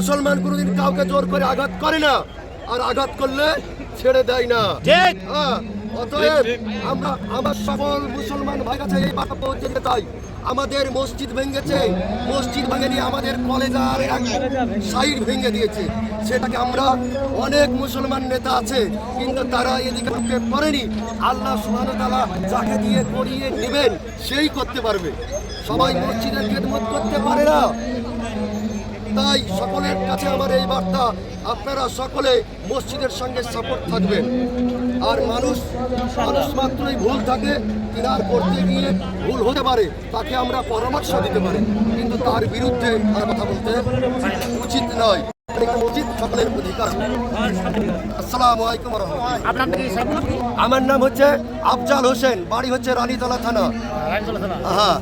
মুসলমান কোনোদিন কাউকে জোর করে আঘাত করে না, আর আঘাত করলে ছেড়ে দেয় না। অতএব আমার সকল মুসলমান ভাই কাছে এই বার্তা পৌঁছে দিতে চাই, আমাদের মসজিদ ভেঙেছে, মসজিদ ভেঙে আমাদের কলেজার সাইড ভেঙে দিয়েছে। সেটাকে আমরা অনেক মুসলমান নেতা আছে, কিন্তু তারা এদিকে করেনি। আল্লাহ সুবহানাহু ওয়া তাআলা যাকে দিয়ে করিয়ে নেবেন সেই করতে পারবে, সবাই মসজিদের খেদমত করতে পারে না। তাই সকলের কাছে আমার এই বার্তা, আপনারা সকলে মসজিদের সঙ্গে সাপোর্ট থাকবেন। আর মানুষ মাত্রই ভুল থাকে, কিনার করতে গিয়ে ভুল হতে পারে, তাকে আমরা পরামর্শ দিতে পারি, কিন্তু তার বিরুদ্ধে কথা বলতে উচিত নয়। সকলের অধিকার। আসসালামু আলাইকুম ওয়া রাহমাতুল্লাহ। আমার নাম হচ্ছে আফজাল হোসেন, বাড়ি হচ্ছে রানীতলা থানা। হ্যাঁ,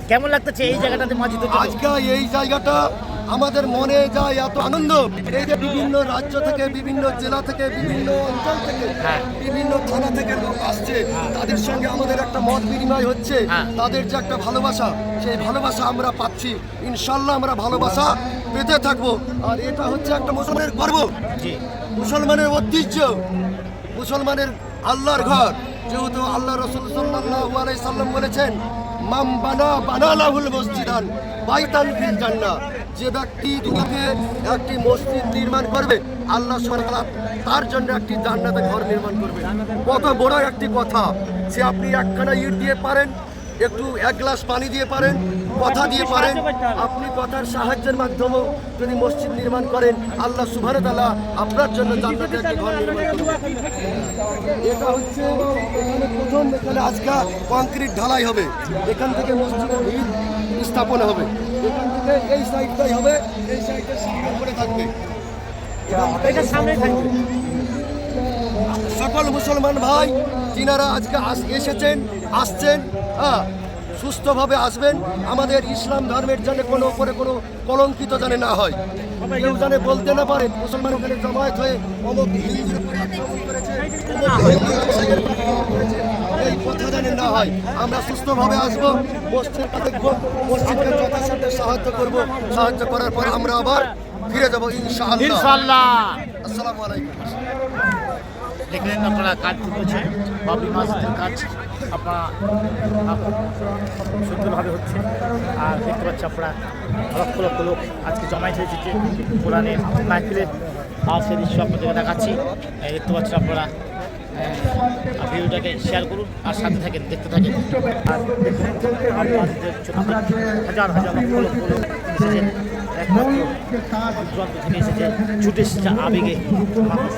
কেমন লাগতেছে এই জায়গাটাতে মসজিদ? আজকে এই জায়গাটা আমাদের মনে যায় এত আনন্দ। এই যে বিভিন্ন রাজ্য থেকে, বিভিন্ন জেলা থেকে, বিভিন্ন অঞ্চল থেকে, বিভিন্ন থানা থেকে লোক আসছে, তাদের সঙ্গে আমাদের একটা মত বিনিময় হচ্ছে। তাদের যে একটা ভালোবাসা, সেই ভালোবাসা আমরা পাচ্ছি। ইনশাল্লাহ আমরা ভালোবাসা পেতে থাকবো। আর এটা হচ্ছে একটা মুসলমানের গর্ব, মুসলমানের ঐতিহ্য, মুসলমানের আল্লাহর ঘর। যেহেতু আল্লাহ রাসূল সাল্লাল্লাহু আলাইহি সাল্লাম বলেছেন, মাম বানা লাহুল মসজিদান বাইতান ফিল জান্নাহ, যে ব্যক্তি দুনিয়াতে একটি মসজিদ নির্মাণ করবে, আল্লাহ সুবহানাহু ওয়া তাআলা তার জন্য একটি জান্নাতে ঘর নির্মাণ করবে। কত বড় একটি কথা! সে আপনি একখানা ইট দিয়ে পারেন, একটু এক গ্লাস পানি দিয়ে পারেন, কথা দিয়ে পারেন। আপনি কথার সাহায্যের মাধ্যমেও যদি মসজিদ নির্মাণ করেন, আল্লাহ সুবহানাহু ওয়া তাআলা আপনার জন্য জান্নাতে একটি ঘর নির্মাণ করবে। এটা হচ্ছে এখানে প্রথম, এখানে আজকে কংক্রিট ঢালাই হবে, এখান থেকে মসজিদের ভিত স্থাপন হবে, এখান থেকে এই সাইডটাই হবে, এই সাইডটা সামনে পড়ে থাকবে, এটা সামনে থাকবে। সকল মুসলমান ভাই যিনারা আজকে আসছেন, সুস্থভাবে আসবেন। আমাদের ইসলাম ধর্মের জন্য কোনো উপরে কোনো কলঙ্কিত জানে না হয়, কেউ জানে বলতে না পারে মুসলমান ওখানে জমায়েত হয়ে অমুক হিন্দুর উপরে আক্রমণ করেছে, এই কথা জানে না হয়। আমরা সুস্থভাবে আসবো, মসজিদকে দেখবো, মসজিদকে যথাসাধ্য সাহায্য করবো, সাহায্য করার পর আমরা আবার ফিরে যাবো ইনশাআল্লাহ। আসসালামু আলাইকুম। দেখলেন আপনারা কাজ চলছে, বাবরি মসজিদের কাজ আপনারা সুন্দরভাবে হচ্ছে। আর দেখতে পাচ্ছি আপনারা লক্ষ লক্ষ লোক আজকে জমায়েত হয়েছে যে কোরআনের মাহফিলের। আর সেই দৃশ্য আপনাদেরকে দেখাচ্ছি। দেখতে পাচ্ছেন আপনারা, ভিডিওটাকে শেয়ার করুন আর সাথে থাকেন, দেখতে থাকেন। আর হাজার হাজার লক্ষ লক্ষ লোক এসেছেন, একমাত্র দূরান্ত থেকে এসেছে, ছুটে এসেছে আবেগে মানুষ।